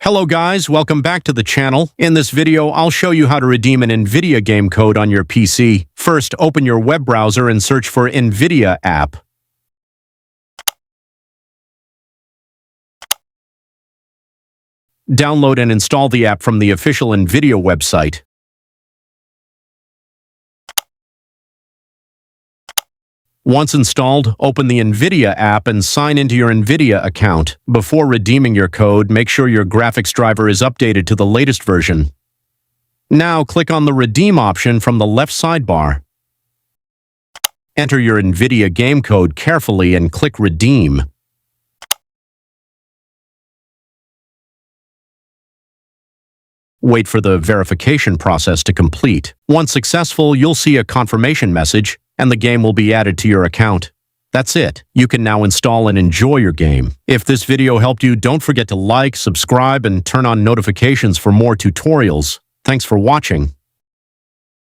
Hello guys, welcome back to the channel. In this video, I'll show you how to redeem an NVIDIA game code on your PC. First, open your web browser and search for NVIDIA app. Download and install the app from the official NVIDIA website. Once installed, open the NVIDIA app and sign into your NVIDIA account. Before redeeming your code, make sure your graphics driver is updated to the latest version. Now, click on the Redeem option from the left sidebar. Enter your NVIDIA game code carefully and click Redeem. Wait for the verification process to complete. Once successful, you'll see a confirmation message, and the game will be added to your account. That's it. You can now install and enjoy your game. If this video helped you, don't forget to like, subscribe, and turn on notifications for more tutorials. Thanks for watching.